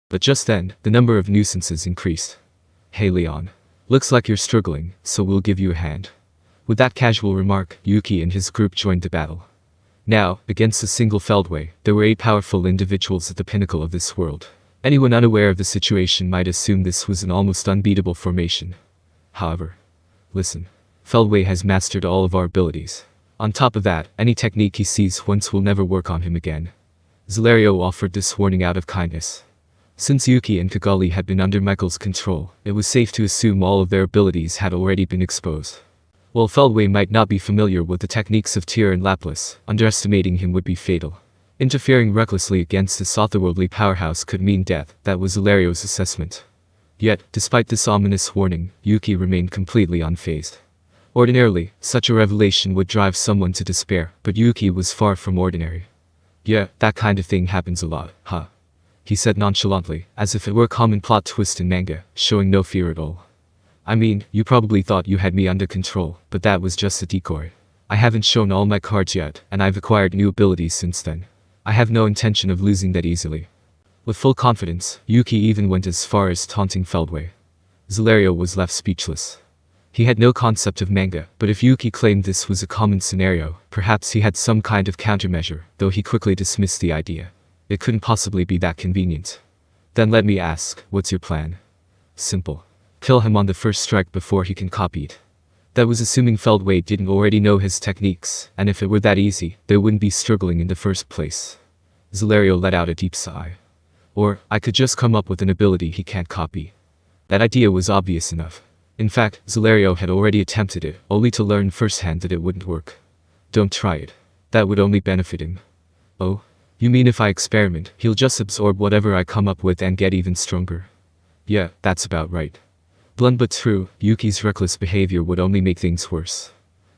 But just then, the number of nuisances increased. "Hey Leon. Looks like you're struggling, so we'll give you a hand." With that casual remark, Yuki and his group joined the battle. Now, against a single Feldway, there were 8 powerful individuals at the pinnacle of this world. Anyone unaware of the situation might assume this was an almost unbeatable formation. However, listen. Feldway has mastered all of our abilities. On top of that, any technique he sees once will never work on him again. Zelario offered this warning out of kindness. Since Yuki and Kigali had been under Michael's control, it was safe to assume all of their abilities had already been exposed. While Feldway might not be familiar with the techniques of Tyr and Laplace, underestimating him would be fatal. Interfering recklessly against this otherworldly powerhouse could mean death. That was Zelario's assessment. Yet, despite this ominous warning, Yuki remained completely unfazed. Ordinarily, such a revelation would drive someone to despair, but Yuki was far from ordinary. "Yeah, that kind of thing happens a lot, huh?" he said nonchalantly, as if it were a common plot twist in manga, showing no fear at all. "I mean, you probably thought you had me under control, but that was just a decoy. I haven't shown all my cards yet, and I've acquired new abilities since then. I have no intention of losing that easily." With full confidence, Yuki even went as far as taunting Feldway. Zelario was left speechless. He had no concept of manga, but if Yuki claimed this was a common scenario, perhaps he had some kind of countermeasure, though he quickly dismissed the idea. It couldn't possibly be that convenient. "Then let me ask, what's your plan?" "Simple. Kill him on the first strike before he can copy it." That was assuming Feldway didn't already know his techniques, and if it were that easy, they wouldn't be struggling in the first place. Zelario let out a deep sigh. "Or, I could just come up with an ability he can't copy." That idea was obvious enough. In fact, Zelario had already attempted it, only to learn firsthand that it wouldn't work. "Don't try it. That would only benefit him." "Oh? You mean if I experiment, he'll just absorb whatever I come up with and get even stronger?" "Yeah, that's about right." Blunt but true, Yuki's reckless behavior would only make things worse.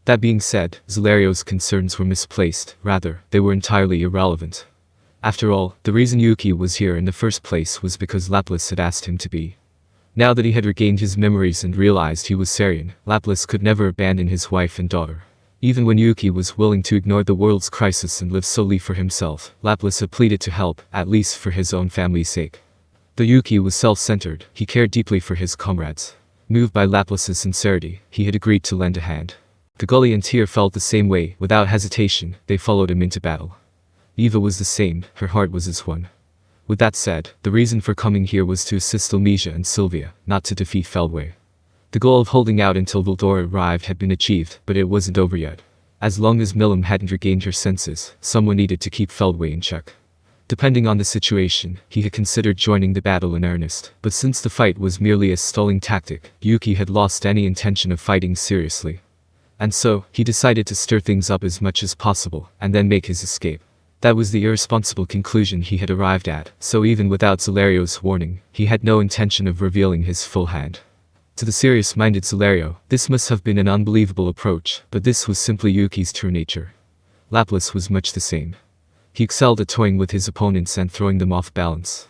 That being said, Zelario's concerns were misplaced, rather, they were entirely irrelevant. After all, the reason Yuki was here in the first place was because Laplace had asked him to be. Now that he had regained his memories and realized he was Sarian, Laplace could never abandon his wife and daughter. Even when Yuki was willing to ignore the world's crisis and live solely for himself, Laplace had pleaded to help, at least for his own family's sake. Though Yuki was self-centered, he cared deeply for his comrades. Moved by Laplace's sincerity, he had agreed to lend a hand. Kigali and Tyr felt the same way. Without hesitation, they followed him into battle. Eva was the same, her heart was as one. With that said, the reason for coming here was to assist Sylvia and Sylvia, not to defeat Feldway. The goal of holding out until Veldora arrived had been achieved, but it wasn't over yet. As long as Milim hadn't regained her senses, someone needed to keep Feldway in check. Depending on the situation, he had considered joining the battle in earnest, but since the fight was merely a stalling tactic, Yuki had lost any intention of fighting seriously. And so, he decided to stir things up as much as possible, and then make his escape. That was the irresponsible conclusion he had arrived at, so even without Zelario's warning, he had no intention of revealing his full hand. To the serious-minded Zelario, this must have been an unbelievable approach, but this was simply Yuki's true nature. Laplace was much the same. He excelled at toying with his opponents and throwing them off balance.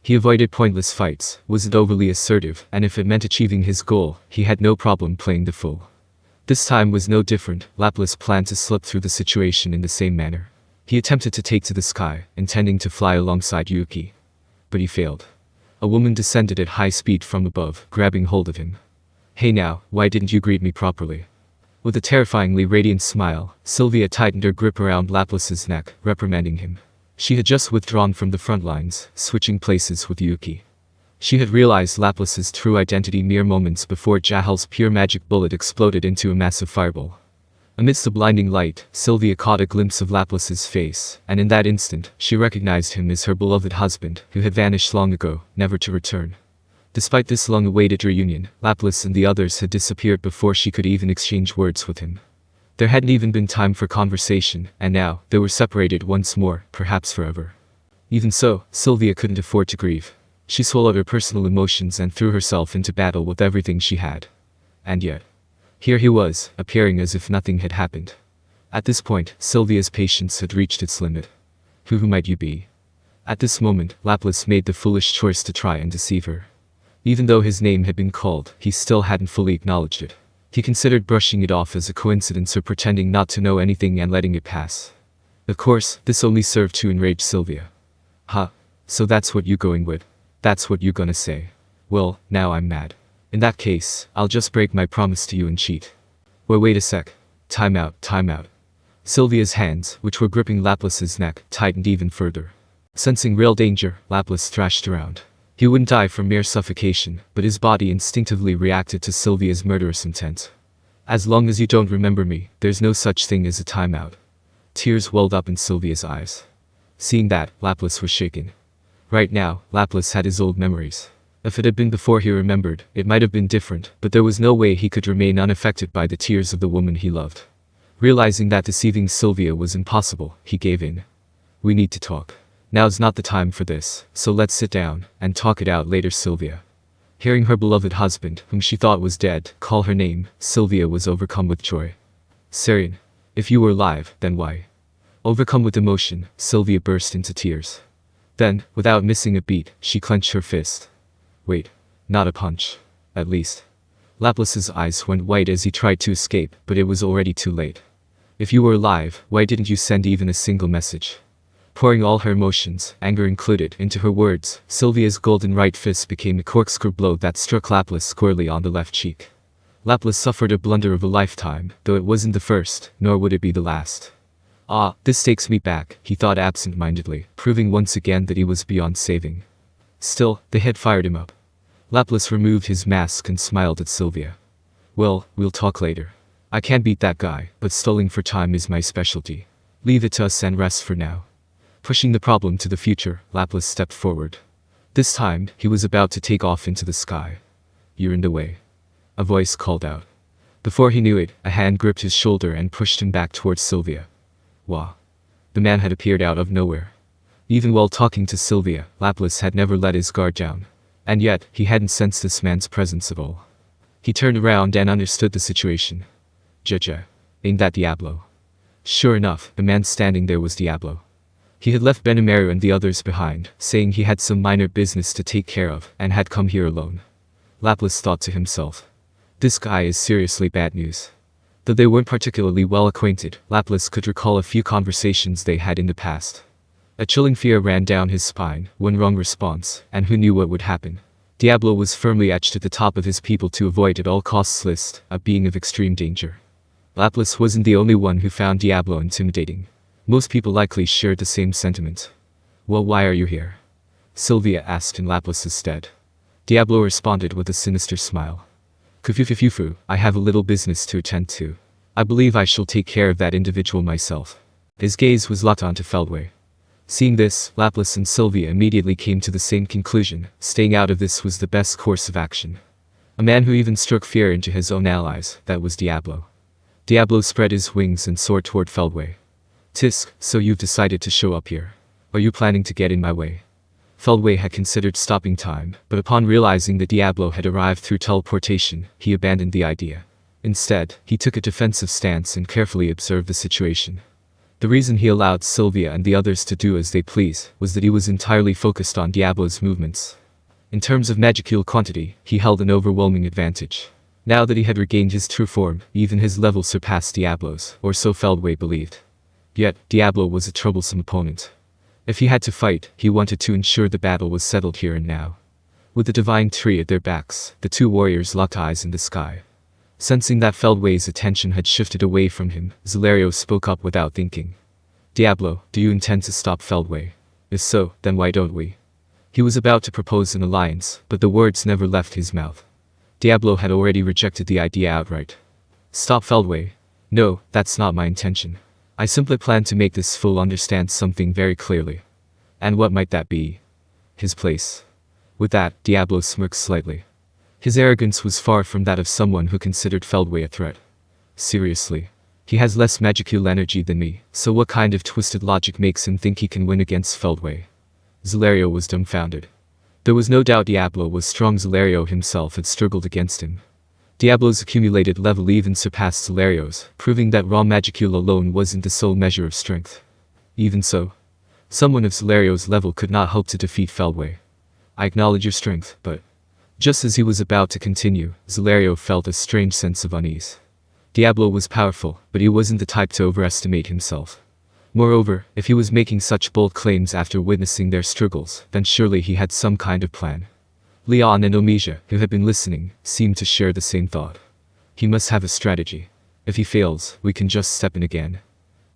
He avoided pointless fights, wasn't overly assertive, and if it meant achieving his goal, he had no problem playing the fool. This time was no different. Laplace planned to slip through the situation in the same manner. He attempted to take to the sky, intending to fly alongside Yuki. But he failed. A woman descended at high speed from above, grabbing hold of him. "Hey now, why didn't you greet me properly?" With a terrifyingly radiant smile, Sylvia tightened her grip around Laplace's neck, reprimanding him. She had just withdrawn from the front lines, switching places with Yuki. She had realized Laplace's true identity mere moments before Jahal's pure magic bullet exploded into a massive fireball. Amidst the blinding light, Sylvia caught a glimpse of Laplace's face, and in that instant, she recognized him as her beloved husband, who had vanished long ago, never to return. Despite this long-awaited reunion, Laplace and the others had disappeared before she could even exchange words with him. There hadn't even been time for conversation, and now, they were separated once more, perhaps forever. Even so, Sylvia couldn't afford to grieve. She swallowed her personal emotions and threw herself into battle with everything she had. And yet, here he was, appearing as if nothing had happened. At this point, Sylvia's patience had reached its limit. Who might you be? At this moment, Laplace made the foolish choice to try and deceive her. Even though his name had been called, he still hadn't fully acknowledged it. He considered brushing it off as a coincidence or pretending not to know anything and letting it pass. Of course, this only served to enrage Sylvia. "Huh? So that's what you're going with?" That's what you're gonna say. Well, now I'm mad. In that case, I'll just break my promise to you and cheat. Wait a sec. Time out, time out. Sylvia's hands, which were gripping Laplace's neck, tightened even further. Sensing real danger, Laplace thrashed around. He wouldn't die from mere suffocation, but his body instinctively reacted to Sylvia's murderous intent. As long as you don't remember me, there's no such thing as a timeout. Tears welled up in Sylvia's eyes. Seeing that, Laplace was shaken. Right now, Laplace had his old memories. If it had been before he remembered, it might have been different, but there was no way he could remain unaffected by the tears of the woman he loved. Realizing that deceiving Sylvia was impossible, he gave in. We need to talk. Now's not the time for this, so let's sit down and talk it out later. Sylvia. Hearing her beloved husband, whom she thought was dead, call her name, Sylvia was overcome with joy. Sarian, if you were alive, then why? Overcome with emotion, Sylvia burst into tears. Then, without missing a beat, she clenched her fist. Wait, not a punch. At least. Laplace's eyes went white as he tried to escape, but it was already too late. If you were alive, why didn't you send even a single message? Pouring all her emotions, anger included, into her words, Sylvia's golden right fist became a corkscrew blow that struck Laplace squarely on the left cheek. Laplace suffered a blunder of a lifetime, though it wasn't the first, nor would it be the last. Ah, this takes me back, he thought absent-mindedly, proving once again that he was beyond saving. Still, the hit fired him up. Laplace removed his mask and smiled at Sylvia. Well, we'll talk later. I can't beat that guy, but stalling for time is my specialty. Leave it to us and rest for now. Pushing the problem to the future, Laplace stepped forward. This time, he was about to take off into the sky. You're in the way. A voice called out. Before he knew it, a hand gripped his shoulder and pushed him back towards Sylvia. Wah. The man had appeared out of nowhere. Even while talking to Sylvia, Laplace had never let his guard down. And yet, he hadn't sensed this man's presence at all. He turned around and understood the situation. Jaja. Ain't that Diablo? Sure enough, the man standing there was Diablo. He had left Benimaru and the others behind, saying he had some minor business to take care of, and had come here alone. Laplace thought to himself. This guy is seriously bad news. Though they weren't particularly well acquainted, Laplace could recall a few conversations they had in the past. A chilling fear ran down his spine, one wrong response, and who knew what would happen. Diablo was firmly etched at the top of his people to avoid at all costs list, a being of extreme danger. Laplace wasn't the only one who found Diablo intimidating. Most people likely shared the same sentiment. Well, why are you here? Sylvia asked in Laplace's stead. Diablo responded with a sinister smile. Kufufufufu, I have a little business to attend to. I believe I shall take care of that individual myself. His gaze was locked onto Feldway. Seeing this, Laplace and Sylvia immediately came to the same conclusion, staying out of this was the best course of action. A man who even struck fear into his own allies, that was Diablo. Diablo spread his wings and soared toward Feldway. Tisk, so you've decided to show up here. Are you planning to get in my way? Feldway had considered stopping time, but upon realizing that Diablo had arrived through teleportation, he abandoned the idea. Instead, he took a defensive stance and carefully observed the situation. The reason he allowed Sylvia and the others to do as they please was that he was entirely focused on Diablo's movements. In terms of magicule quantity, he held an overwhelming advantage. Now that he had regained his true form, even his level surpassed Diablo's, or so Feldway believed. Yet, Diablo was a troublesome opponent. If he had to fight, he wanted to ensure the battle was settled here and now. With the divine tree at their backs, the two warriors locked eyes in the sky. Sensing that Feldway's attention had shifted away from him, Zelario spoke up without thinking. Diablo, do you intend to stop Feldway? If so, then why don't we? He was about to propose an alliance, but the words never left his mouth. Diablo had already rejected the idea outright. Stop Feldway? No, that's not my intention. I simply plan to make this fool understand something very clearly. And what might that be? His place. With that, Diablo smirked slightly. His arrogance was far from that of someone who considered Feldway a threat. Seriously. He has less magicule energy than me, so what kind of twisted logic makes him think he can win against Feldway? Zelario was dumbfounded. There was no doubt Diablo was strong. Zelario himself had struggled against him. Diablo's accumulated level even surpassed Zelario's, proving that raw magicule alone wasn't the sole measure of strength. Even so, someone of Zelario's level could not hope to defeat Feldway. I acknowledge your strength, but... Just as he was about to continue, Zelario felt a strange sense of unease. Diablo was powerful, but he wasn't the type to overestimate himself. Moreover, if he was making such bold claims after witnessing their struggles, then surely he had some kind of plan. Leon and Omija, who had been listening, seemed to share the same thought. He must have a strategy. If he fails, we can just step in again.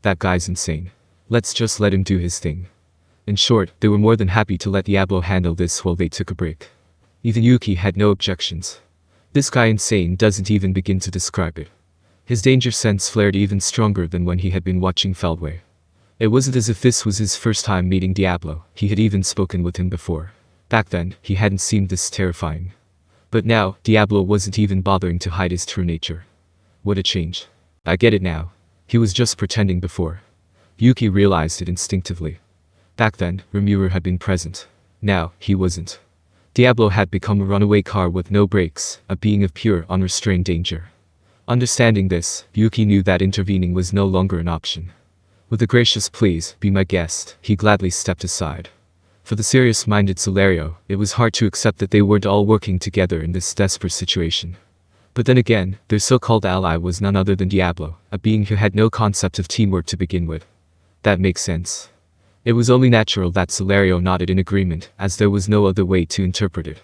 That guy's insane. Let's just let him do his thing. In short, they were more than happy to let Diablo handle this while they took a break. Even Yuki had no objections. This guy insane doesn't even begin to describe it. His danger sense flared even stronger than when he had been watching Feldway. It wasn't as if this was his first time meeting Diablo, he had even spoken with him before. Back then, he hadn't seemed this terrifying. But now, Diablo wasn't even bothering to hide his true nature. What a change. I get it now. He was just pretending before. Yuki realized it instinctively. Back then, Rimuru had been present. Now, he wasn't. Diablo had become a runaway car with no brakes, a being of pure, unrestrained danger. Understanding this, Yuki knew that intervening was no longer an option. With a gracious "please, be my guest," he gladly stepped aside. For the serious-minded Solario, it was hard to accept that they weren't all working together in this desperate situation. But then again, their so-called ally was none other than Diablo, a being who had no concept of teamwork to begin with. That makes sense. It was only natural that Solario nodded in agreement, as there was no other way to interpret it.